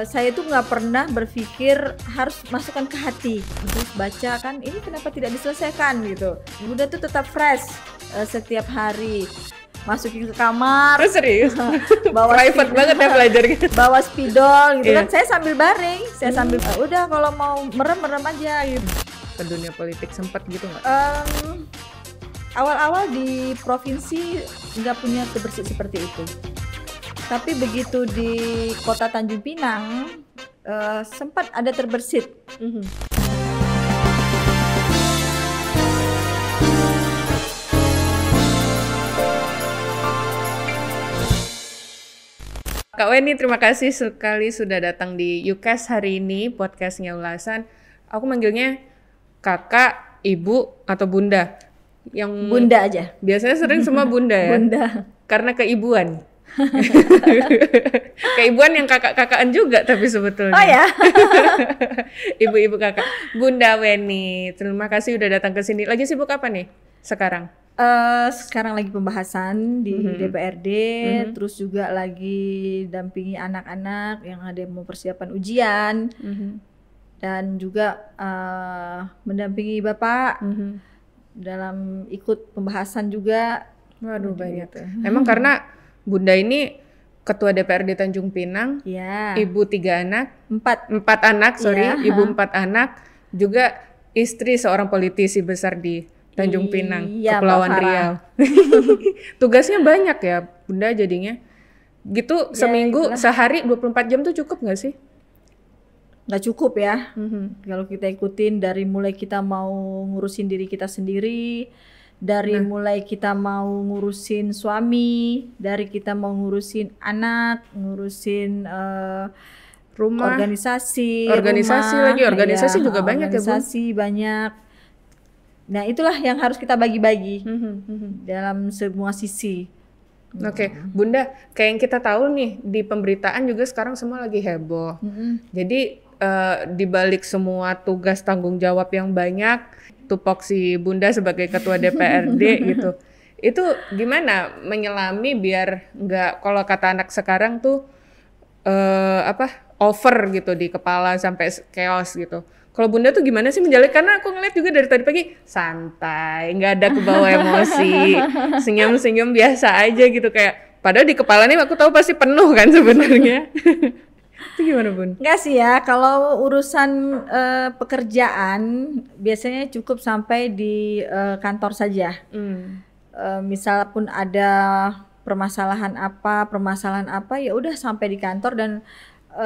Saya tuh nggak pernah berpikir harus masukkan ke hati, terus baca kan ini kenapa tidak diselesaikan gitu. Bunda tuh tetap fresh setiap hari, masukin ke kamar. Serius? Bawa private banget ya belajarnya. Bawa spidol gitu Iya. kan, saya sambil baring, saya sambil udah kalau mau merem aja gitu. Ke dunia politik sempat gitu nggak? Awal-awal di provinsi nggak punya kebersihan seperti itu. Tapi begitu di kota Tanjung Pinang sempat ada terbersit. Kak Weni, terima kasih sekali sudah datang di UCAS hari ini, podcastnya Ulasan. Aku manggilnya kakak, ibu, atau bunda. Yang Bunda aja. Biasanya sering semua bunda ya? Bunda. Karena keibuan. Keibuan yang kakak-kakaan juga tapi sebetulnya. Oh ya? Ibu-ibu kakak. Bunda Weni, terima kasih udah datang ke sini. Lagi sibuk apa nih sekarang? Sekarang lagi pembahasan di DPRD, terus juga lagi dampingi anak-anak yang ada yang mau persiapan ujian, dan juga mendampingi Bapak dalam ikut pembahasan juga. Waduh, banyak. Emang karena Bunda ini Ketua DPRD Tanjung Pinang, Ya. ibu 3 anak, 4. 4 anak, Iya. ibu 4 anak, juga istri seorang politisi besar di Tanjung Pinang, Iya, Kepulauan Mbak Farah. Riau. Tugasnya banyak ya Bunda jadinya. Gitu seminggu, sehari 24 jam tuh cukup nggak sih? Nggak cukup ya. Kalau kita ikutin dari mulai kita mau ngurusin diri kita sendiri, dari mulai kita mau ngurusin suami, dari kita mau ngurusin anak, ngurusin Rumah, organisasi rumah, lagi, organisasi juga banyak ya, Bu? organisasi banyak. Nah itulah yang harus kita bagi-bagi dalam semua sisi. Oke, Bunda, kayak yang kita tahu nih di pemberitaan juga sekarang semua lagi heboh. Jadi di balik semua tugas tanggung jawab yang banyak, tupoksi Bunda sebagai Ketua DPRD gitu. Itu gimana menyelami biar nggak, kalau kata anak sekarang tuh over gitu di kepala sampai chaos gitu. Kalau Bunda tuh gimana sih menjalani? Karena aku ngeliat juga dari tadi pagi santai, nggak ada kebawa emosi, senyum-senyum biasa aja gitu, kayak padahal di kepalanya aku tahu pasti penuh kan sebenarnya. Itu gimana, Bun? Enggak sih ya, kalau urusan pekerjaan biasanya cukup sampai di kantor saja. Misal pun ada permasalahan apa, ya udah sampai di kantor, dan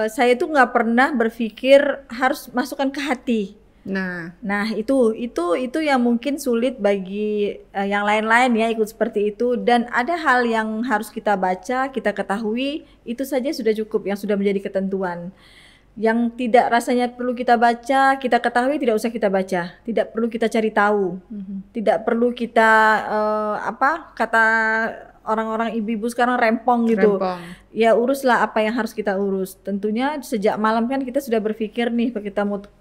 saya tuh nggak pernah berpikir harus masukkan ke hati. Nah itu yang mungkin sulit bagi yang lain-lain ya ikut seperti itu, dan ada hal yang harus kita baca, kita ketahui, itu saja sudah cukup yang sudah menjadi ketentuan. Yang tidak rasanya perlu kita baca, kita ketahui, tidak usah kita baca, tidak perlu kita cari tahu, tidak perlu kita kata orang-orang ibu-ibu sekarang rempong gitu. Ya uruslah apa yang harus kita urus. Tentunya sejak malam kan kita sudah berpikir nih,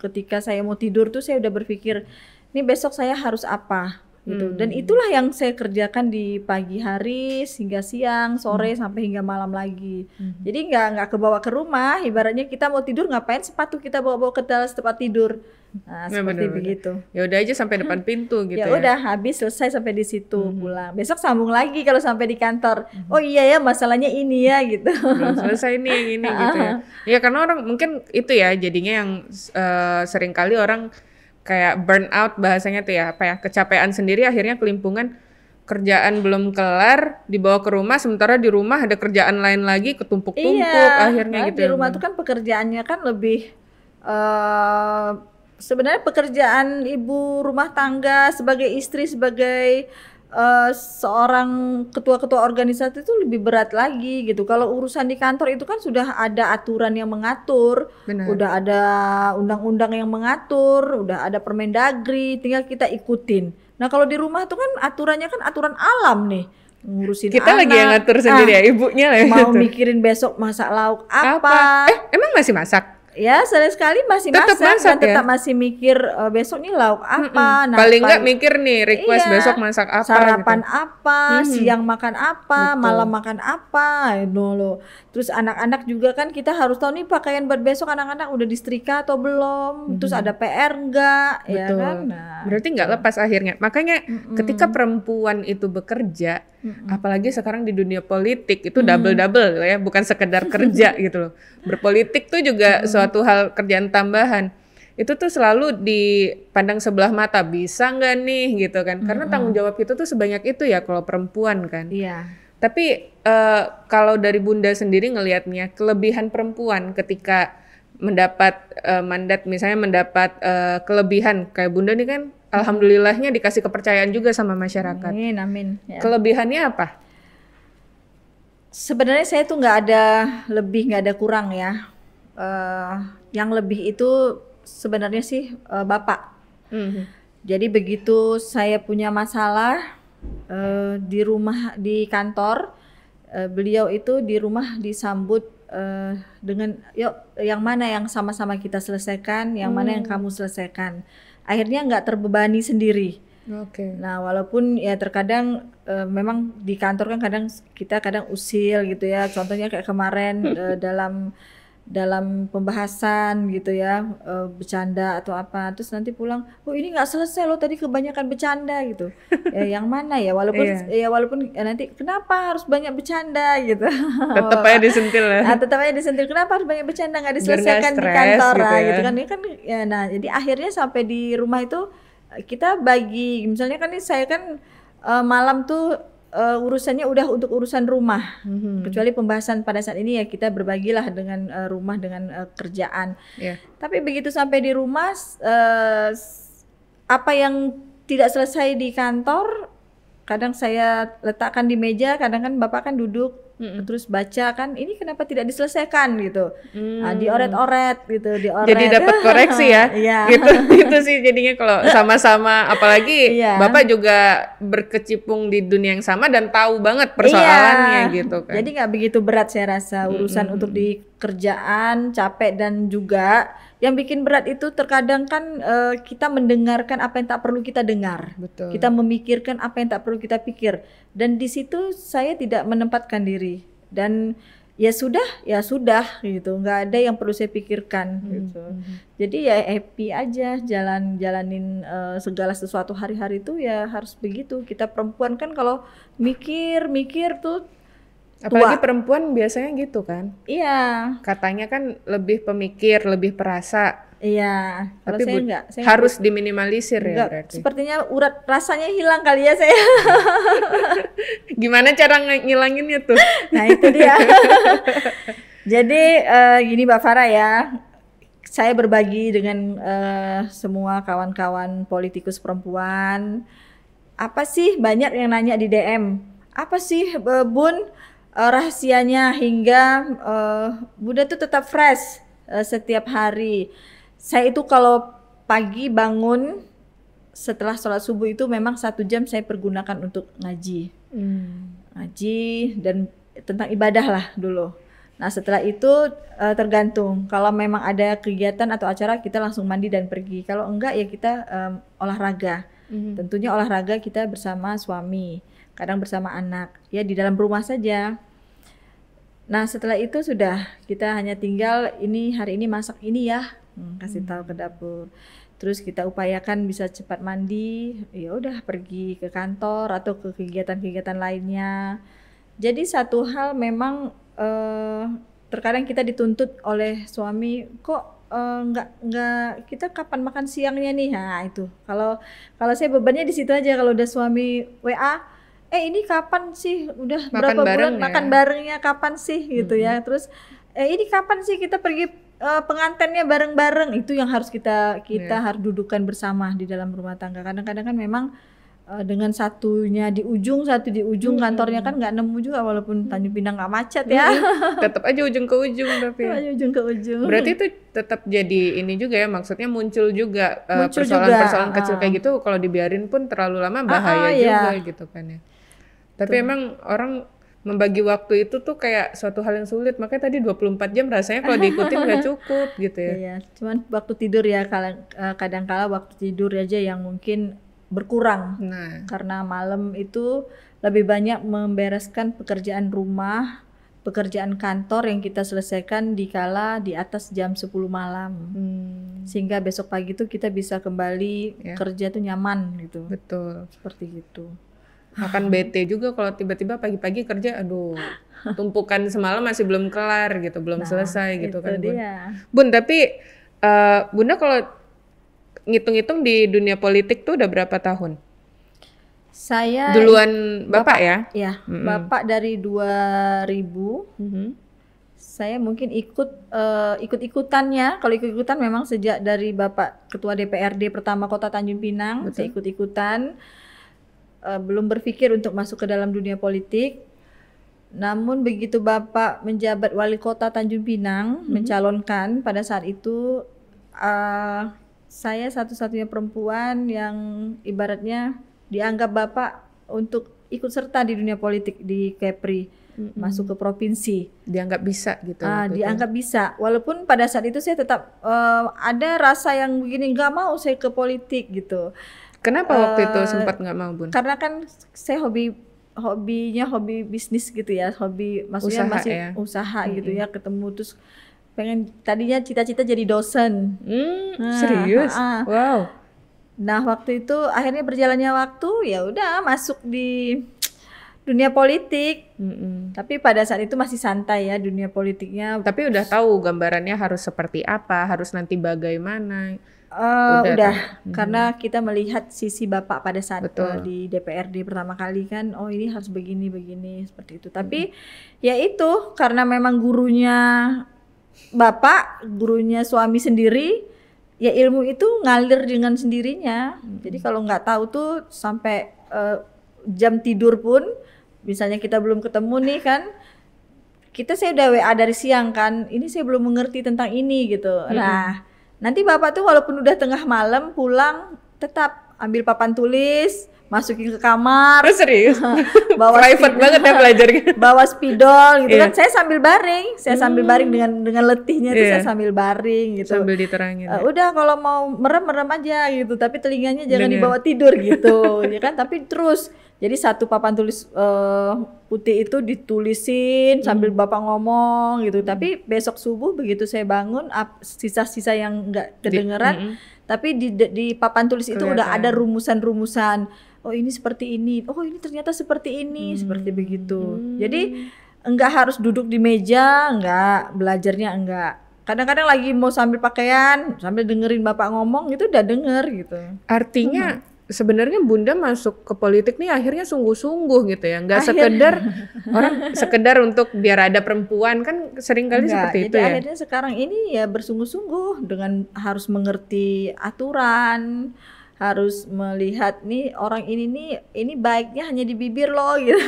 ketika saya mau tidur tuh saya udah berpikir, nih besok saya harus apa gitu. Dan itulah yang saya kerjakan di pagi hari hingga siang, sore sampai hingga malam lagi. Jadi nggak kebawa ke rumah. Ibaratnya kita mau tidur, ngapain sepatu kita bawa-bawa ke dalam tempat tidur. Nah, seperti begitu. Ya udah aja sampai depan pintu gitu ya. Ya udah, habis selesai sampai di situ, pulang. Besok sambung lagi kalau sampai di kantor. Oh iya ya, masalahnya ini ya gitu. Belum selesai nih yang ini gitu ya. Ya karena orang mungkin itu ya jadinya yang sering kali orang kayak burn out bahasanya tuh ya, kecapean sendiri, akhirnya kelimpungan, kerjaan belum kelar dibawa ke rumah, sementara di rumah ada kerjaan lain lagi ketumpuk-tumpuk akhirnya gitu. Di rumah tuh kan pekerjaannya kan lebih sebenarnya pekerjaan ibu rumah tangga sebagai istri, sebagai seorang ketua-ketua organisasi itu lebih berat lagi gitu. Kalau urusan di kantor itu kan sudah ada aturan yang mengatur, udah ada undang-undang yang mengatur, udah ada Permendagri, tinggal kita ikutin. Nah kalau di rumah tuh kan aturannya kan aturan alam nih, ngurusin kita anak, lagi yang ngatur sendiri ya, ibunya lah mau mikirin besok masak lauk apa. Emang masih masak? Ya sekali masih tetap masak dan tetap ya? masih mikir besok nih lauk apa. Nah, paling nggak mikir nih request besok masak apa sarapan gitu. apa, siang makan apa, Betul. malam makan apa, loh. Terus anak-anak juga kan kita harus tahu nih pakaian buat besok anak-anak udah disetrika atau belum. Terus ada PR enggak, ya Betul. kan? Nah, Berarti nggak lepas akhirnya. Makanya ketika perempuan itu bekerja, apalagi sekarang di dunia politik itu double-double ya, bukan sekedar kerja gitu loh. Berpolitik tuh juga suatu hal kerjaan tambahan. Itu tuh selalu dipandang sebelah mata, bisa nggak nih gitu kan. Karena tanggung jawab kita tuh sebanyak itu ya kalau perempuan kan. iya. Tapi kalau dari Bunda sendiri ngelihatnya, kelebihan perempuan ketika mendapat mandat, misalnya mendapat kelebihan kayak Bunda nih kan, alhamdulillahnya dikasih kepercayaan juga sama masyarakat. Amin. Ya. Kelebihannya apa? Sebenarnya saya tuh nggak ada lebih, nggak ada kurang ya. Yang lebih itu sebenarnya sih Bapak. Jadi begitu saya punya masalah di rumah, di kantor, beliau itu di rumah disambut dengan yuk yang mana yang sama-sama kita selesaikan, yang mana yang kamu selesaikan. Akhirnya nggak terbebani sendiri. Oke. Nah walaupun ya terkadang memang di kantor kan kita kadang usil gitu ya. Contohnya kayak kemarin dalam pembahasan gitu ya, bercanda atau apa, terus nanti pulang, oh ini nggak selesai loh tadi kebanyakan bercanda gitu. Ya yang mana ya, walaupun nanti kenapa harus banyak bercanda gitu. Tetap aja disentil ya. Nah, tetap aja disentil, kenapa harus banyak bercanda, nggak diselesaikan di kantor gitu, ya. gitu kan. Ini kan ya, nah jadi akhirnya sampai di rumah itu kita bagi, misalnya kan ini saya kan malam tuh urusannya udah untuk urusan rumah, kecuali pembahasan pada saat ini ya kita berbagilah dengan rumah dengan kerjaan. Tapi begitu sampai di rumah, apa yang tidak selesai di kantor kadang saya letakkan di meja, kadang kan Bapak kan duduk terus baca kan, ini kenapa tidak diselesaikan gitu. Nah, dioret-oret gitu, dioret. Jadi dapat koreksi ya. Gitu sih jadinya kalau sama-sama, apalagi Bapak juga berkecimpung di dunia yang sama dan tahu banget persoalannya gitu kan. Jadi nggak begitu berat saya rasa urusan untuk di kerjaan, capek, dan juga yang bikin berat itu terkadang kan kita mendengarkan apa yang tak perlu kita dengar. Betul. Kita memikirkan apa yang tak perlu kita pikir. Dan di situ saya tidak menempatkan diri. Dan ya sudah gitu. Nggak ada yang perlu saya pikirkan gitu. Jadi ya happy aja jalanin segala sesuatu hari-hari itu ya harus begitu. Kita perempuan kan kalau mikir tuh apalagi perempuan biasanya gitu kan. Iya. Katanya kan lebih pemikir, lebih perasa. Iya. Tapi saya enggak. Harus diminimalisir ya berarti. Sepertinya urat rasanya hilang kali ya saya. Gimana cara ngilanginnya tuh? Nah itu dia. Jadi gini Mbak Farah ya. Saya berbagi dengan semua kawan-kawan politikus perempuan. Apa sih, banyak yang nanya di DM. Apa sih Bun rahasianya hingga Bunda tuh tetap fresh setiap hari. Saya itu kalau pagi bangun setelah sholat subuh itu memang 1 jam saya pergunakan untuk ngaji. Ngaji dan tentang ibadah lah dulu. Nah setelah itu tergantung, kalau memang ada kegiatan atau acara kita langsung mandi dan pergi. Kalau enggak ya kita olahraga. Tentunya olahraga kita bersama suami, kadang bersama anak, ya di dalam rumah saja. Nah setelah itu sudah kita hanya tinggal hari ini masak ini ya, kasih tahu ke dapur. Terus kita upayakan bisa cepat mandi, ya udah pergi ke kantor atau ke kegiatan-kegiatan lainnya. Jadi satu hal memang terkadang kita dituntut oleh suami, kok nggak kita kapan makan siangnya nih. Nah itu kalau saya bebannya di situ aja. Kalau udah suami WA, ini kapan sih udah makan berapa bulan ya? Makan barengnya kapan sih gitu ya. Terus ini kapan sih kita pergi pengantennya bareng-bareng. Itu yang harus kita harus dudukan bersama di dalam rumah tangga. Kadang-kadang kan memang dengan satunya di ujung, satu di ujung, kantornya kan nggak nemu juga, walaupun Tanjung Pinang nggak macet ya. Tetap aja ujung ke ujung tapi. Ujung ke ujung. Berarti itu tetap jadi ini juga ya, maksudnya muncul juga persoalan-persoalan kecil kayak gitu. Kalau dibiarin pun terlalu lama bahaya juga gitu kan ya. Tapi emang orang membagi waktu itu tuh kayak suatu hal yang sulit. Makanya tadi 24 jam rasanya kalau diikutin nggak cukup gitu ya. Iya, cuman waktu tidur ya kadang-kala waktu tidur aja yang mungkin berkurang. Nah, Karena malam itu lebih banyak membereskan pekerjaan rumah, pekerjaan kantor yang kita selesaikan dikala di atas jam 10 malam. Sehingga besok pagi tuh kita bisa kembali kerja tuh nyaman gitu. betul. Seperti gitu. Akan bete juga kalau tiba-tiba pagi-pagi kerja, aduh, tumpukan semalam masih belum kelar gitu, belum selesai gitu kan, Bun. Bun, tapi Bunda kalau ngitung-ngitung di dunia politik tuh udah berapa tahun? Saya Duluan Bapak ya? Ya, Bapak dari 2000. Saya mungkin ikut-ikutannya. Kalau ikut-ikutan memang sejak dari Bapak Ketua DPRD pertama Kota Tanjung Pinang. Betul. Saya ikut-ikutan. Belum berpikir untuk masuk ke dalam dunia politik. Namun begitu Bapak menjabat Wali Kota Tanjung Pinang, mencalonkan pada saat itu, saya satu-satunya perempuan yang ibaratnya dianggap Bapak untuk ikut serta di dunia politik di Kepri, masuk ke provinsi. Dianggap bisa gitu. Dianggap bisa. Walaupun pada saat itu saya tetap ada rasa yang begini, nggak mau saya ke politik gitu. Kenapa waktu itu sempat nggak mau, Bun? Karena kan saya hobinya hobi bisnis gitu ya, maksudnya usaha, masih usaha gitu ya, ketemu terus pengen tadinya cita-cita jadi dosen. Serius? Wow. Nah waktu itu akhirnya berjalannya waktu ya udah masuk di dunia politik. Tapi pada saat itu masih santai ya dunia politiknya. Tapi udah tahu gambarannya harus seperti apa, harus nanti bagaimana. Udah karena kita melihat sisi Bapak pada saat di DPRD pertama kali kan, oh ini harus begini seperti itu. Tapi ya itu karena memang gurunya Bapak, gurunya suami sendiri, ya ilmu itu ngalir dengan sendirinya. Jadi kalau nggak tahu tuh sampai jam tidur pun, misalnya kita belum ketemu nih kan, saya udah WA dari siang kan, ini saya belum mengerti tentang ini gitu. Nah nanti Bapak tuh walaupun udah tengah malam pulang tetap ambil papan tulis, masukin ke kamar. Serius? Private banget ya belajarnya. Bawa spidol gitu kan. Saya sambil baring, dengan letihnya tuh saya sambil baring gitu. Sambil diterangin. Udah kalau mau merem aja gitu, tapi telinganya jangan dibawa tidur gitu, ya kan. Tapi terus jadi satu papan tulis putih itu ditulisin sambil Bapak ngomong gitu. Tapi besok subuh begitu saya bangun, sisa-sisa yang nggak kedengeran, tapi di papan tulis itu udah ada rumusan-rumusan. Oh ini seperti ini, oh ini ternyata seperti ini, seperti begitu. Jadi enggak harus duduk di meja, enggak, belajarnya enggak. Kadang-kadang lagi mau sambil pakaian, sambil dengerin Bapak ngomong itu udah denger gitu. Artinya sebenarnya Bunda masuk ke politik nih akhirnya sungguh-sungguh gitu ya, nggak sekedar untuk biar ada perempuan kan seringkali seperti itu ya. Akhirnya sekarang ini ya bersungguh-sungguh dengan harus mengerti aturan, harus melihat nih orang ini baiknya hanya di bibir loh gitu.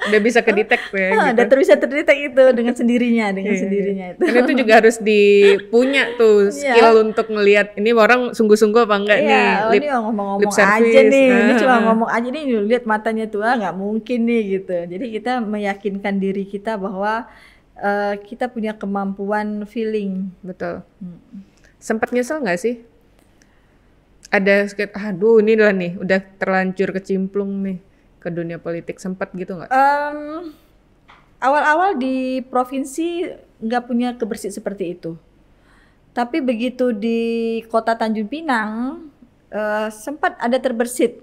Udah bisa kedetek ya gitu. Udah bisa terdetek itu dengan sendirinya itu. Karena itu juga harus dipunya tuh skill untuk ngelihat ini orang sungguh-sungguh apa enggak nih. Ini ngomong-ngomong aja nih. Ini cuma ngomong aja nih, lihat matanya tuh nggak mungkin nih gitu. Jadi kita meyakinkan diri kita bahwa kita punya kemampuan feeling. Betul. Sempat nyesel nggak sih? Ada sedikit, aduh ini lah nih, udah terlanjur kecimplung nih ke dunia politik, sempat gitu nggak? Awal-awal di provinsi nggak punya kebersihan seperti itu. Tapi begitu di Kota Tanjung Pinang, sempat ada terbersit.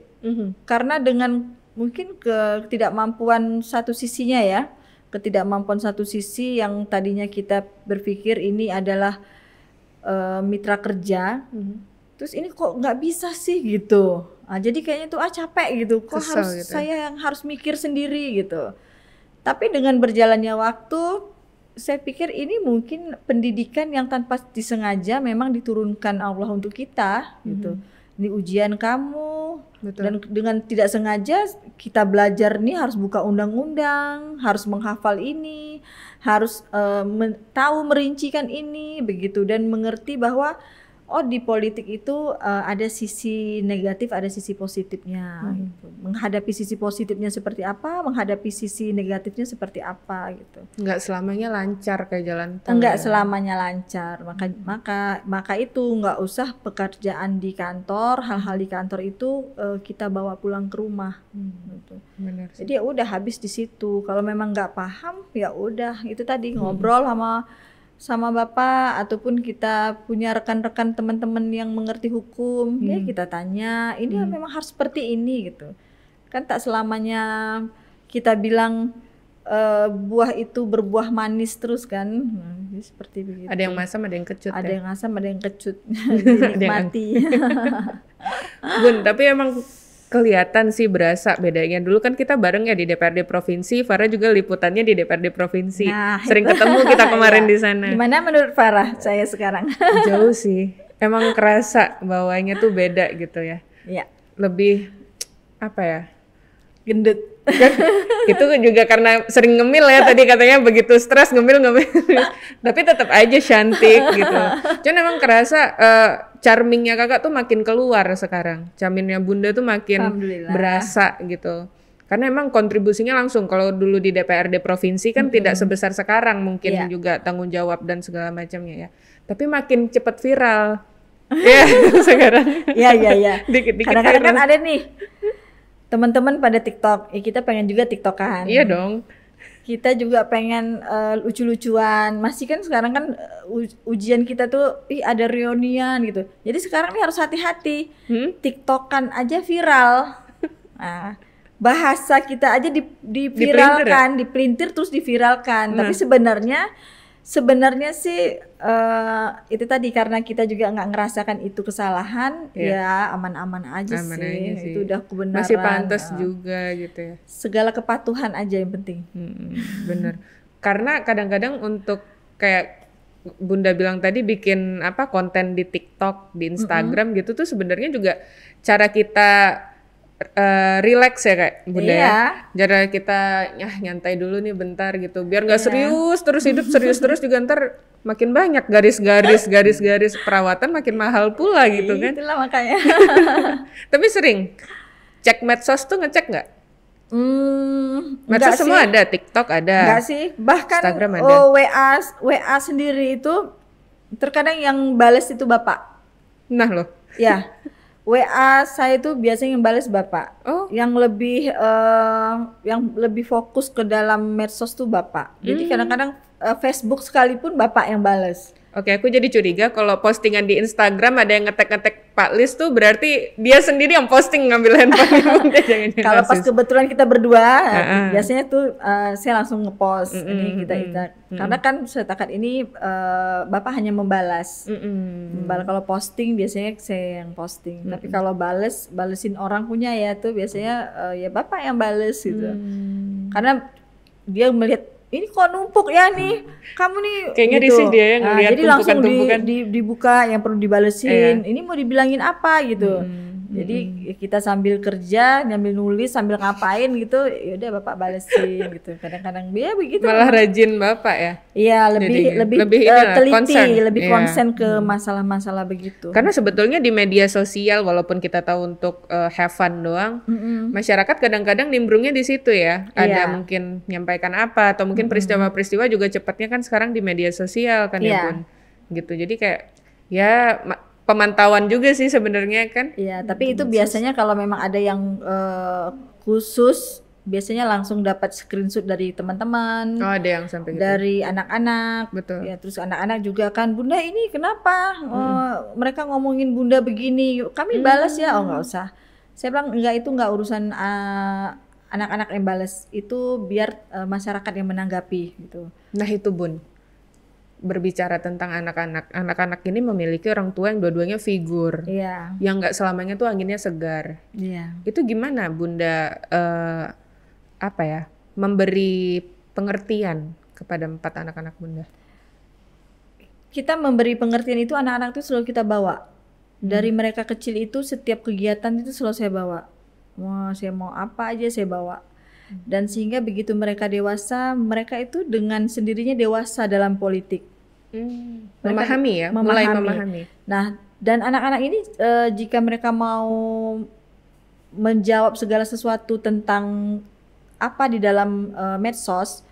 Karena dengan mungkin ketidakmampuan satu sisinya ya, ketidakmampuan satu sisi yang tadinya kita berpikir ini adalah mitra kerja, terus ini kok nggak bisa sih gitu. Jadi kayaknya tuh capek gitu. Kok kesel harus gitu. saya yang harus mikir sendiri gitu. Tapi dengan berjalannya waktu, saya pikir ini mungkin pendidikan yang tanpa disengaja memang diturunkan Allah untuk kita gitu. Ini ujian kamu. Betul. Dan dengan tidak sengaja kita belajar nih harus buka undang-undang, harus menghafal ini, harus tahu merincikan ini begitu dan mengerti bahwa oh di politik itu ada sisi negatif, ada sisi positifnya. Gitu. Menghadapi sisi positifnya seperti apa, menghadapi sisi negatifnya seperti apa gitu. Nggak selamanya lancar kayak jalan tol. Enggak selamanya lancar, maka itu nggak usah pekerjaan di kantor, hal-hal di kantor itu kita bawa pulang ke rumah. Gitu. Benar sih. Jadi ya udah habis di situ. Kalau memang nggak paham ya udah itu tadi ngobrol sama bapak, ataupun kita punya rekan-rekan teman-teman yang mengerti hukum, ya kita tanya ini memang harus seperti ini gitu. Kan tak selamanya kita bilang buah itu berbuah manis terus kan, seperti begitu. Ada yang masam, ada yang kecut. Ada yang asam, ada yang kecut. Dinikmati. Bun, tapi emang kelihatan sih berasa bedanya. Dulu kan kita bareng ya di DPRD Provinsi, Farah juga liputannya di DPRD Provinsi. Nah, sering ketemu kita kemarin di sana. Gimana menurut Farah saya sekarang? Jauh sih. Emang kerasa bawahnya tuh beda gitu ya. Iya. Lebih apa ya? Gendut. Itu juga karena sering ngemil ya, tadi katanya begitu stres ngemil. Tapi tetap aja cantik gitu. Cuman emang kerasa charmingnya kakak tuh makin keluar sekarang. Charmingnya Bunda tuh makin berasa gitu. Karena emang kontribusinya langsung. Kalau dulu di DPRD Provinsi kan tidak sebesar sekarang mungkin juga tanggung jawab dan segala macamnya ya. Tapi makin cepat viral. Ya sekarang. Iya. Dikit-dikit kadang-kadang kan ada nih teman-teman pada TikTok, kita pengen juga TikTokan. Iya dong. Kita juga pengen lucu-lucuan. Masih kan sekarang kan ujian kita tuh ada reunian gitu. Jadi sekarang nih harus hati-hati. TikTokan aja viral. Nah, bahasa kita aja diviralkan, dipelintir terus diviralkan. Tapi sebenarnya sih itu tadi karena kita juga nggak ngerasakan itu kesalahan, ya aman-aman aja sih. Itu udah kebenaran. Masih pantas juga gitu ya. Segala kepatuhan aja yang penting. Bener. Karena kadang-kadang untuk kayak Bunda bilang tadi bikin konten di TikTok, di Instagram gitu tuh sebenarnya juga cara kita relax ya kayak Bunda ya. Jadi kita nyantai dulu nih bentar gitu. Biar nggak serius terus hidup serius terus juga ntar makin banyak garis-garis perawatan makin mahal pula gitu kan. Itulah makanya. Tapi sering cek medsos tuh ngecek nggak? Medsos semua ada, TikTok ada. Enggak sih. Bahkan Instagram ada. WA sendiri itu terkadang yang bales itu bapak. Nah loh. Ya. WA saya itu biasanya yang balas bapak, yang lebih fokus ke dalam medsos tuh bapak. Jadi kadang-kadang Facebook sekalipun bapak yang balas. Oke, aku jadi curiga kalau postingan di Instagram ada yang ngetek-ngetek Pak Lis tuh berarti dia sendiri yang posting ngambil handphone. Kalau pas kebetulan kita berdua, biasanya tuh saya langsung ngepost ini kita. Karena kan setakat ini bapak hanya membalas. Kalau posting biasanya saya yang posting. Tapi kalau balesin orang punya ya tuh biasanya ya bapak yang bales gitu. Karena dia melihat ini kok numpuk ya nih, kamu nih kayaknya gitu. Risih dia yang ngeliat jadi langsung dibuka yang perlu dibalesin, ini mau dibilangin apa gitu. Jadi kita sambil kerja, sambil nulis, sambil ngapain gitu, ya udah bapak balesin gitu. Kadang-kadang dia begitu. Malah rajin bapak ya? Iya, lebih teliti, lebih konsen ke masalah-masalah begitu. Karena sebetulnya di media sosial, walaupun kita tahu untuk have fun doang, masyarakat kadang-kadang nimbrungnya di situ ya. Ada mungkin menyampaikan apa, atau mungkin peristiwa-peristiwa juga cepatnya kan sekarang di media sosial kan ya Bun. Gitu, jadi kayak ya pemantauan juga sih sebenarnya kan. Iya, tapi itu biasanya kalau memang ada yang khusus, biasanya langsung dapat screenshot dari teman-teman. Oh, ada yang sampai gitu. Dari anak-anak. Betul. Ya, terus anak-anak juga kan, Bunda ini kenapa mereka ngomongin Bunda begini? Kami balas ya. Oh, nggak usah. Saya bilang enggak, itu enggak urusan anak-anak yang balas. Itu biar masyarakat yang menanggapi gitu. Nah, itu Bun. Berbicara tentang anak-anak ini memiliki orang tua yang dua-duanya figur, yang nggak selamanya tuh anginnya segar. Itu gimana Bunda memberi pengertian kepada 4 anak-anak Bunda? Kita memberi pengertian itu anak-anak itu selalu kita bawa. Dari mereka kecil itu setiap kegiatan itu selalu saya bawa. Saya mau apa aja saya bawa. Dan sehingga begitu mereka dewasa, mereka itu dengan sendirinya dewasa dalam politik. Memahami ya, mulai memahami. Nah, Dan anak-anak ini jika mereka mau menjawab segala sesuatu tentang apa di dalam medsos,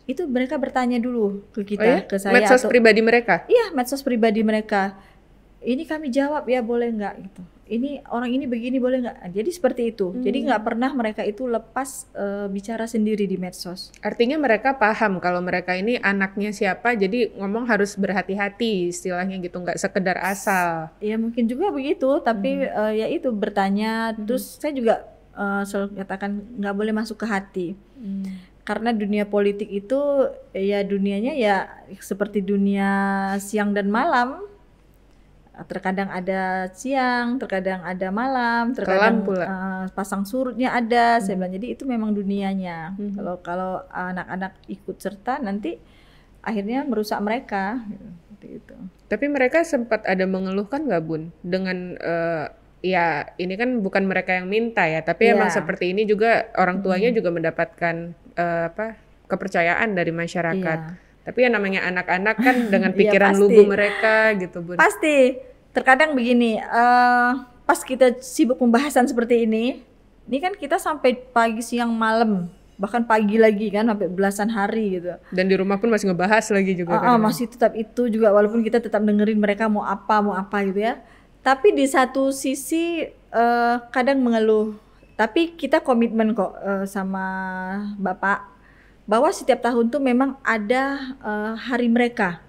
itu mereka bertanya dulu ke kita, ke saya. Medsos pribadi mereka? Iya, medsos pribadi mereka. Ini kami jawab ya, boleh nggak gitu. Ini orang ini begini, boleh nggak? Jadi seperti itu. Jadi nggak pernah mereka itu lepas bicara sendiri di medsos. Artinya mereka paham kalau mereka ini anaknya siapa, jadi ngomong harus berhati-hati istilahnya gitu, nggak sekedar asal. Ya mungkin juga begitu, tapi ya itu bertanya. Terus saya juga selalu katakan nggak boleh masuk ke hati. Karena dunia politik itu ya dunianya ya seperti dunia siang dan malam. Terkadang ada siang, terkadang ada malam, terkadang pasang surutnya ada. Saya bilang jadi itu memang dunianya. Kalau anak-anak ikut serta nanti akhirnya merusak mereka. Gitu. Tapi mereka sempat ada mengeluhkan nggak, Bun? Dengan ya ini kan bukan mereka yang minta ya, tapi emang seperti ini juga orang tuanya juga mendapatkan kepercayaan dari masyarakat. Tapi yang namanya anak-anak kan dengan pikiran lugu mereka gitu, Bun. Pasti. Terkadang begini, pas kita sibuk pembahasan seperti ini kan kita sampai pagi, siang, malam, bahkan pagi lagi kan, sampai belasan hari gitu. Dan di rumah pun masih ngebahas lagi juga kan? Masih tetap itu juga, walaupun kita tetap dengerin mereka mau apa gitu ya. Tapi di satu sisi kadang mengeluh. Tapi kita komitmen kok sama Bapak bahwa setiap tahun tuh memang ada hari mereka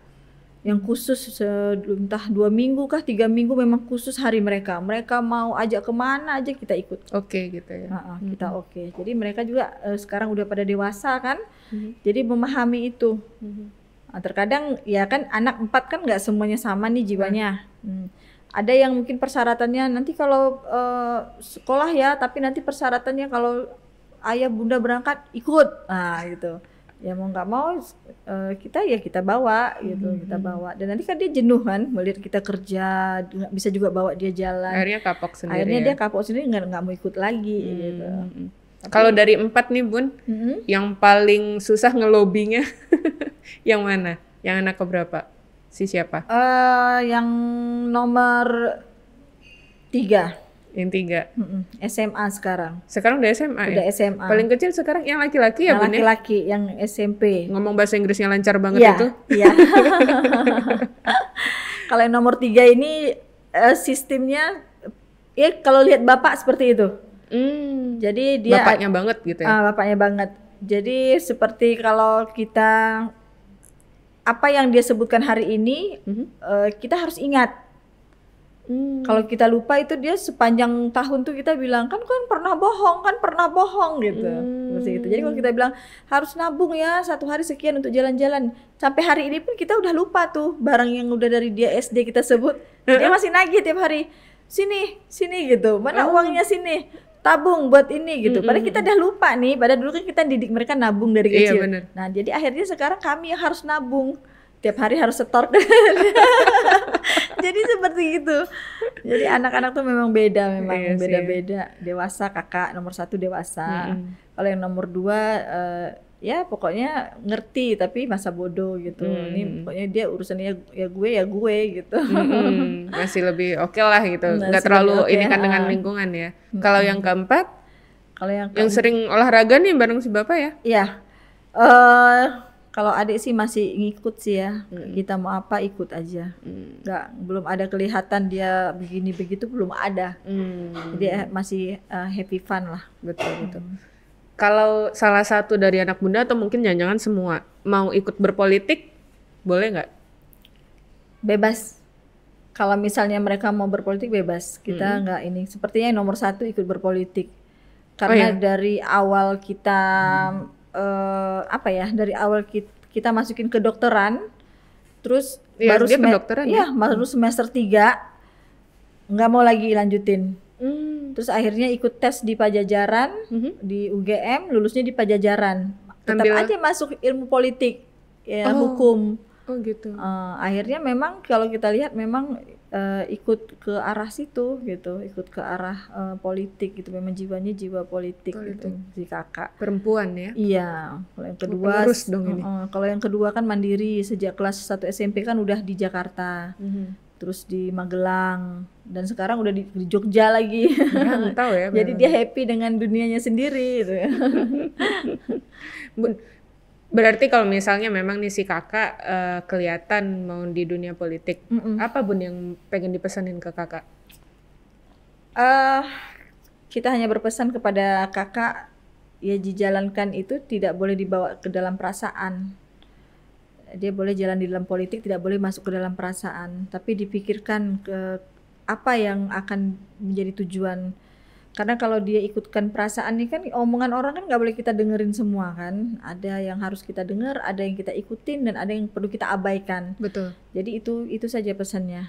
yang khusus, entah 2 minggu kah 3 minggu, memang khusus hari mereka. Mereka mau ajak kemana aja kita ikut. Oke gitu ya. Kita oke. Jadi mereka juga sekarang udah pada dewasa kan, jadi memahami itu. Terkadang ya kan anak 4 kan nggak semuanya sama nih jiwanya. Ada yang mungkin persyaratannya nanti kalau sekolah ya, tapi nanti persyaratannya kalau ayah bunda berangkat ikut, gitu. Ya mau nggak mau kita bawa gitu, kita bawa. Dan nanti kan dia jenuh kan melihat kita kerja, nggak bisa juga bawa dia jalan. Akhirnya kapok sendiri. Akhirnya dia kapok sendiri, nggak mau ikut lagi gitu. Kalau dari 4 nih Bun, yang paling susah ngelobinya yang mana? Yang anak keberapa? Si siapa? Yang nomor 3. Yang 3. SMA sekarang. Sekarang udah SMA udah ya? SMA. Paling kecil sekarang yang laki-laki ya Bun? Yang laki-laki, yang SMP. Ngomong bahasa Inggrisnya lancar banget itu? Iya. Kalau yang nomor 3 ini sistemnya, ya kalau lihat bapak seperti itu. Jadi dia bapaknya banget gitu ya? Bapaknya banget. Jadi seperti kalau kita apa yang dia sebutkan hari ini, kita harus ingat. Kalau kita lupa itu dia sepanjang tahun tuh kita bilang kan pernah bohong gitu. Seperti itu. Jadi kalau kita bilang harus nabung ya 1 hari sekian untuk jalan-jalan, sampai hari ini pun kita udah lupa tuh barang yang udah dari dia SD kita sebut, dia masih nagih tiap hari, sini gitu, mana uangnya, sini tabung buat ini gitu. Padahal kita udah lupa nih, padahal dulu kan kita didik mereka nabung dari kecil. Iya, bener. Nah jadi akhirnya sekarang kami yang harus nabung. Tiap hari harus setor. Jadi seperti itu. Jadi anak-anak tuh memang beda, memang beda-beda. Dewasa, kakak nomor 1 dewasa. Kalau yang nomor 2 ya pokoknya ngerti tapi masa bodoh gitu. Ini pokoknya dia urusannya ya gue gitu. Masih lebih oke lah gitu. Nggak terlalu ini kan dengan lingkungan ya. Kalau yang keempat, yang sering olahraga nih bareng si bapak ya? Iya. Kalau adik sih masih ngikut sih ya, kita mau apa ikut aja. Belum ada kelihatan dia begini begitu, belum ada. Jadi masih happy fun lah. Betul. Kalau salah satu dari anak bunda atau mungkin jangan-jangan semua mau ikut berpolitik, boleh nggak? Bebas. Kalau misalnya mereka mau berpolitik bebas, kita nggak ini. Sepertinya yang nomor 1 ikut berpolitik, karena dari awal kita dari awal kita masukin ke dokteran, terus baru semester 3 nggak mau lagi lanjutin. Terus akhirnya ikut tes di Pajajaran, di UGM, lulusnya di Pajajaran. Tetap aja masuk ilmu politik, hukum. Oh gitu. Akhirnya memang kalau kita lihat memang ikut ke arah situ gitu, ikut ke arah politik gitu. Memang jiwanya jiwa politik. Gitu, si kakak. Perempuan ya? Iya. Kalau yang kedua, kalau yang kedua kan mandiri, sejak kelas 1 SMP kan udah di Jakarta. terus di Magelang, dan sekarang udah di Jogja lagi. Tahu ya. Jadi dia happy dengan dunianya sendiri gitu. Bun, berarti kalau misalnya memang nih si kakak kelihatan mau di dunia politik, apa Bun yang pengen dipesanin ke kakak? Kita hanya berpesan kepada kakak, ya dijalankan itu tidak boleh dibawa ke dalam perasaan. Dia boleh jalan di dalam politik, tidak boleh masuk ke dalam perasaan, tapi dipikirkan ke apa yang akan menjadi tujuan. Karena kalau dia ikutkan perasaan nih kan, omongan orang kan nggak boleh kita dengerin semua kan. Ada yang harus kita dengar, ada yang kita ikutin, dan ada yang perlu kita abaikan. Betul. Jadi itu saja pesannya.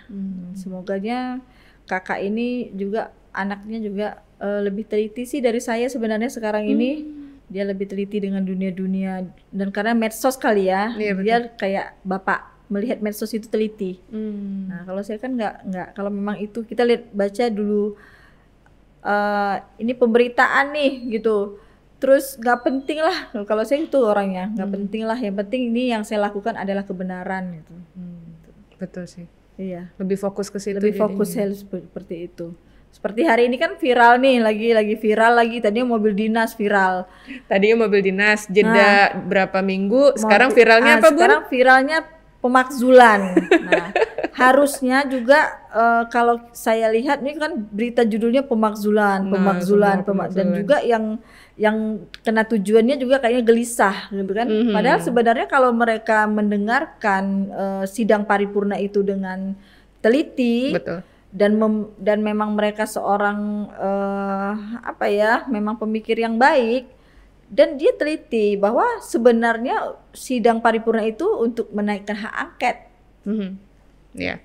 Semoganya kakak ini juga, anaknya juga lebih teliti sih dari saya sebenarnya sekarang ini. Dia lebih teliti dengan dunia-dunia, dan karena medsos kali ya, dia kayak bapak melihat medsos itu teliti. Nah kalau saya kan nggak. Kalau memang itu kita lihat, baca dulu ini pemberitaan nih gitu, terus nggak penting lah. Kalau saya itu orangnya nggak penting lah, yang penting ini yang saya lakukan adalah kebenaran gitu. Betul sih. Iya. Lebih fokus ke situ. Lebih fokus saya seperti itu. Seperti hari ini kan viral nih, lagi viral lagi. Tadinya mobil dinas viral. Tadinya mobil dinas, jeda berapa minggu, sekarang viralnya apa Bun? Sekarang viralnya pemakzulan. Nah, harusnya juga kalau saya lihat nih kan berita judulnya pemakzulan. Dan juga yang kena tujuannya juga kayaknya gelisah gitu kan. Padahal sebenarnya kalau mereka mendengarkan sidang paripurna itu dengan teliti, betul. Dan memang mereka seorang memang pemikir yang baik, dan dia teliti bahwa sebenarnya sidang paripurna itu untuk menaikkan hak angket,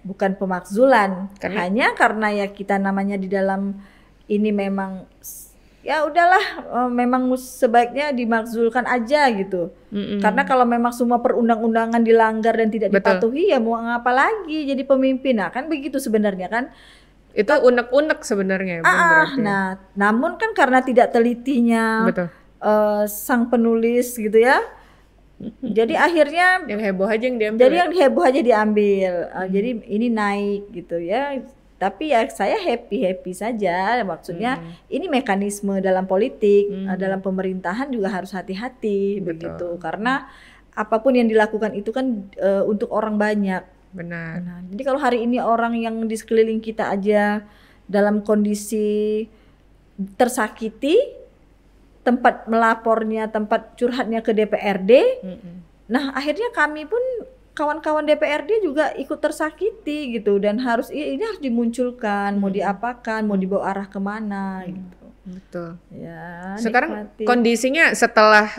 bukan pemakzulan. Hanya karena ya kita namanya di dalam ini memang ya udahlah, memang sebaiknya dimakzulkan aja gitu. Karena kalau memang semua perundang-undangan dilanggar dan tidak dipatuhi, ya mau ngapa lagi jadi pemimpin. Nah kan begitu sebenarnya kan. Itu unek-unek sebenarnya. Nah namun kan karena tidak telitinya sang penulis gitu ya, jadi akhirnya yang heboh aja yang diambil. Jadi yang heboh aja diambil. Jadi ini naik gitu ya. Tapi ya saya happy saja, maksudnya ini mekanisme dalam politik, dalam pemerintahan juga harus hati-hati begitu, karena apapun yang dilakukan itu kan untuk orang banyak. Benar. Nah, jadi kalau hari ini orang yang di sekeliling kita aja dalam kondisi tersakiti, tempat melapornya, tempat curhatnya ke DPRD, nah akhirnya kami pun kawan-kawan DPRD juga ikut tersakiti gitu, dan ini harus dimunculkan, mau diapakan, mau dibawa arah kemana gitu. Betul. Ya. Sekarang kondisinya setelah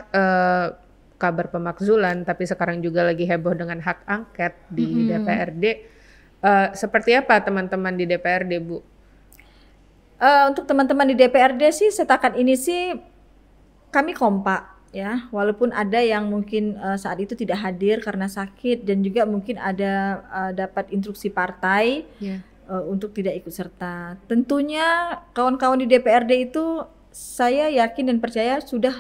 kabar pemakzulan, tapi sekarang juga lagi heboh dengan hak angket di DPRD. Seperti apa teman-teman di DPRD, Bu? Untuk teman-teman di DPRD sih setakat ini sih kami kompak. Ya, walaupun ada yang mungkin saat itu tidak hadir karena sakit, dan juga mungkin ada dapat instruksi partai untuk tidak ikut serta. Tentunya kawan-kawan di DPRD itu saya yakin dan percaya sudah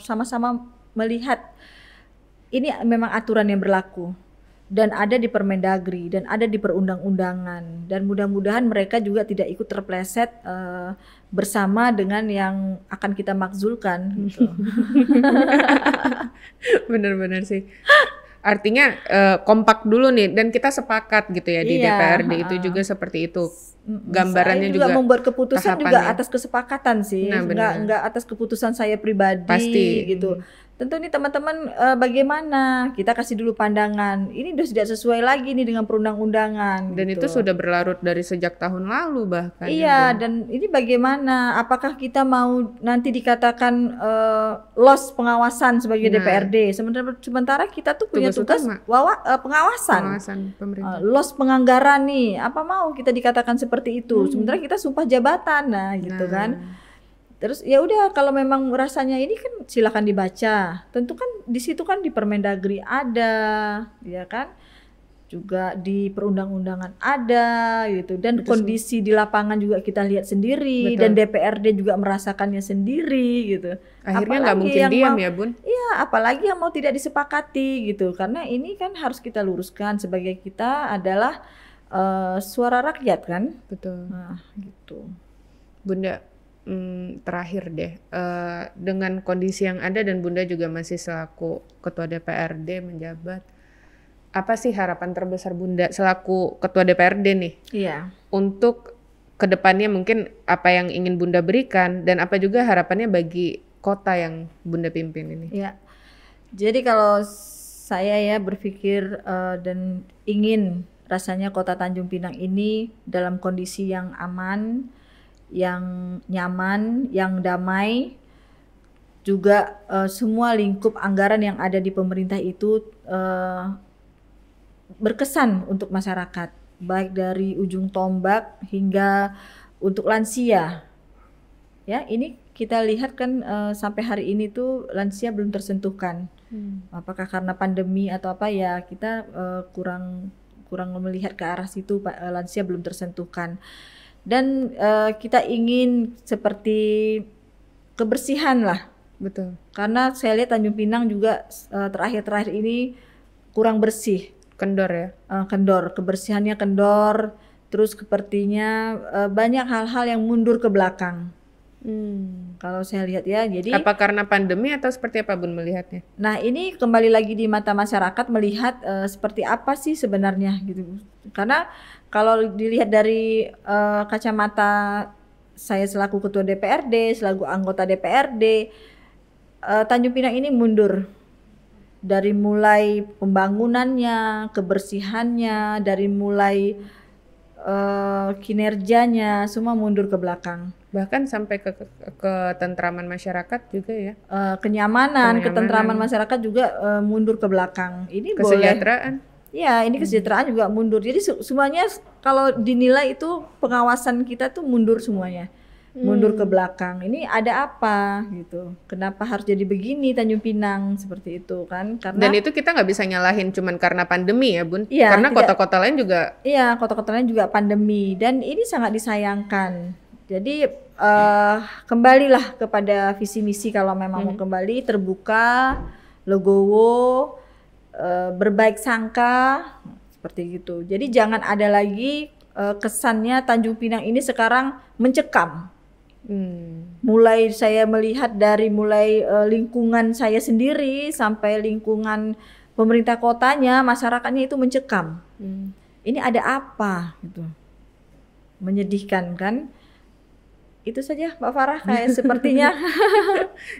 sama-sama melihat ini memang aturan yang berlaku, dan ada di Permendagri dan ada di perundang-undangan, dan mudah-mudahan mereka juga tidak ikut terpleset bersama dengan yang akan kita makzulkan gitu. Bener-bener sih. Artinya kompak dulu nih, dan kita sepakat gitu ya di DPRD itu juga seperti itu. Gambarannya juga membuat tahapannya keputusan juga atas kesepakatan sih, enggak atas keputusan saya pribadi. Pasti. Gitu. Tentu nih teman-teman bagaimana kita kasih dulu pandangan, ini udah tidak sesuai lagi nih dengan perundang-undangan. Dan gitu. itu sudah berlarut dari sejak tahun lalu bahkan. Iya, dan ini bagaimana? Apakah kita mau nanti dikatakan loss pengawasan sebagai DPRD? Sementara kita tuh punya tugas pengawasan loss penganggaran nih. Apa mau kita dikatakan seperti itu? Sementara kita sumpah jabatan, gitu kan. Terus ya udah, kalau memang rasanya ini kan silakan dibaca. Tentu kan di situ kan di Permendagri ada, ya kan? Juga di perundang-undangan ada gitu, dan kondisi di lapangan juga kita lihat sendiri. Dan DPRD juga merasakannya sendiri gitu. Akhirnya nggak mungkin diam ya Bun? Iya, apalagi yang mau tidak disepakati gitu, karena ini kan harus kita luruskan sebagai kita adalah suara rakyat kan. Betul. Nah, gitu. Bunda, terakhir deh, dengan kondisi yang ada dan Bunda juga masih selaku Ketua DPRD menjabat, apa sih harapan terbesar Bunda selaku Ketua DPRD nih? Iya. Untuk kedepannya mungkin apa yang ingin Bunda berikan dan apa juga harapannya bagi kota yang Bunda pimpin ini? Iya. Jadi kalau saya ya berpikir dan ingin rasanya kota Tanjung Pinang ini dalam kondisi yang aman, yang nyaman, yang damai, juga semua lingkup anggaran yang ada di pemerintah itu berkesan untuk masyarakat, baik dari ujung tombak hingga untuk lansia. Ya, ini kita lihat kan sampai hari ini tuh lansia belum tersentuhkan. Apakah karena pandemi atau apa ya, kita kurang melihat ke arah situ, lansia belum tersentuhkan. Dan kita ingin seperti kebersihan lah. Betul. Karena saya lihat Tanjung Pinang juga terakhir-terakhir ini kurang bersih. Kendor ya? Kendor, kebersihannya kendor. Terus sepertinya banyak hal-hal yang mundur ke belakang. Kalau saya lihat ya, jadi apa karena pandemi atau seperti apa Bun melihatnya? Nah, ini kembali lagi di mata masyarakat melihat seperti apa sih sebenarnya gitu. Karena kalau dilihat dari kacamata saya selaku ketua DPRD, selaku anggota DPRD, Tanjung Pinang ini mundur dari mulai pembangunannya, kebersihannya, dari mulai kinerjanya, semua mundur ke belakang. Bahkan sampai ke ketentraman masyarakat juga ya. Kenyamanan, ketentraman masyarakat juga mundur ke belakang. Ini kesejahteraan. Ya, ini kesejahteraan juga mundur. Jadi semuanya kalau dinilai itu pengawasan kita tuh mundur semuanya. Mundur ke belakang. Ini ada apa gitu. Kenapa harus jadi begini Tanjung Pinang seperti itu kan? Karena dan itu kita nggak bisa nyalahin cuman karena pandemi ya Bun. Iya, karena kota-kota lain juga. Iya, kota-kota lain juga pandemi dan ini sangat disayangkan. Jadi kembalilah kepada visi misi kalau memang mau kembali, terbuka, legowo, berbaik sangka seperti gitu. Jadi jangan ada lagi kesannya Tanjung Pinang ini sekarang mencekam. Mulai saya melihat dari mulai lingkungan saya sendiri sampai lingkungan pemerintah kotanya, masyarakatnya itu mencekam. Ini ada apa gitu. Menyedihkan kan? Itu saja Mbak Farah kayak sepertinya.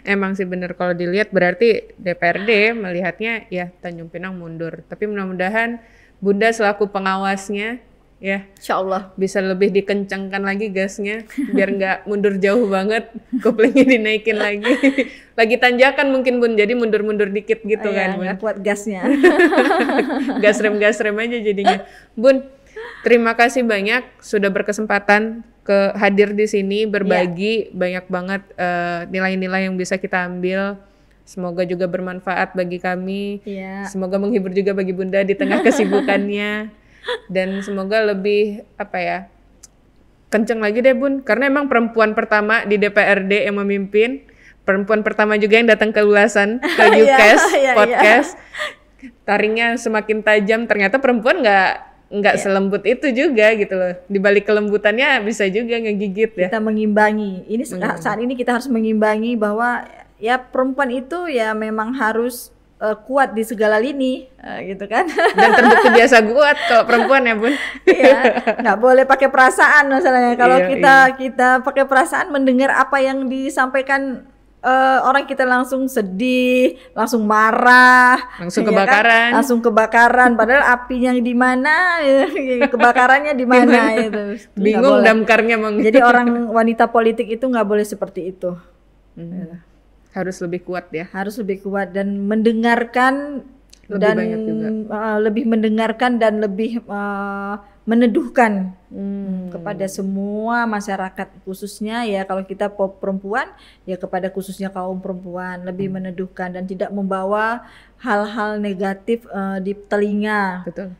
Emang sih bener kalau dilihat berarti DPRD melihatnya ya Tanjung Pinang mundur. Tapi mudah-mudahan Bunda selaku pengawasnya ya Insyaallah bisa lebih dikencangkan lagi gasnya biar nggak mundur jauh banget, koplingnya dinaikin lagi. Lagi tanjakan mungkin Bun, jadi mundur-mundur dikit gitu kan Bun. Nggak kuat gasnya. gas rem aja jadinya. Bun, terima kasih banyak sudah berkesempatan hadir di sini berbagi banyak banget nilai-nilai yang bisa kita ambil. Semoga juga bermanfaat bagi kami. Semoga menghibur juga bagi Bunda di tengah kesibukannya. Dan semoga lebih kenceng lagi deh Bun. Karena emang perempuan pertama di DPRD yang memimpin. Perempuan pertama juga yang datang ke ulasan ke UCAS podcast. Taringnya semakin tajam. Ternyata perempuan nggak selembut itu juga gitu loh. Di balik kelembutannya bisa juga ngegigit ya. Kita mengimbangi. Ini saat ini kita harus mengimbangi bahwa ya perempuan itu ya memang harus kuat di segala lini gitu kan. Dan terbukti biasa kuat kalau perempuan ya Bun. Iya, nggak boleh pakai perasaan masalahnya. Kalau kita pakai perasaan mendengar apa yang disampaikan orang kita langsung sedih, langsung marah, langsung kebakaran, kan? Langsung kebakaran. Padahal apinya di mana, kebakarannya di mana itu. Bingung damkarnya Jadi orang wanita politik itu nggak boleh seperti itu. Harus lebih kuat ya. Harus lebih kuat dan mendengarkan lebih mendengarkan dan lebih meneduhkan kepada semua masyarakat, khususnya ya kalau kita perempuan ya kepada khususnya kaum perempuan, lebih meneduhkan dan tidak membawa hal-hal negatif di telinga. Betul.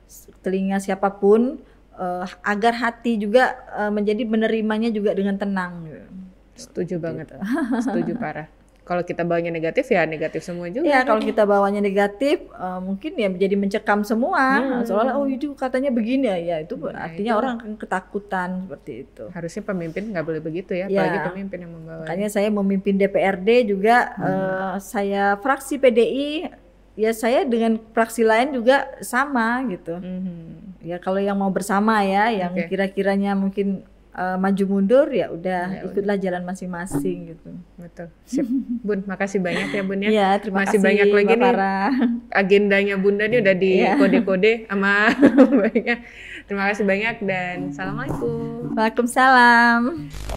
Telinga siapapun, agar hati juga menjadi menerimanya juga dengan tenang. Setuju banget. Setuju parah. Kalau kita bawanya negatif ya negatif semua juga. Ya kalau kita bawanya negatif mungkin ya jadi mencekam semua. Soalnya oh itu katanya begini ya itu artinya orang akan ketakutan seperti itu. Harusnya pemimpin nggak boleh begitu ya, apalagi pemimpin yang membawa. Makanya saya memimpin DPRD juga saya fraksi PDI ya saya dengan fraksi lain juga sama gitu. Ya kalau yang mau bersama ya yang kira-kiranya mungkin maju mundur ya udah ikutlah jalan masing-masing gitu. Betul. Sip. Bun, makasih banyak ya Bun ya. Iya, terima kasih banyak lagi Mbak nih. Farah. Agendanya Bunda nih udah di kode-kode sama banyak. Terima kasih banyak dan assalamualaikum. Waalaikumsalam.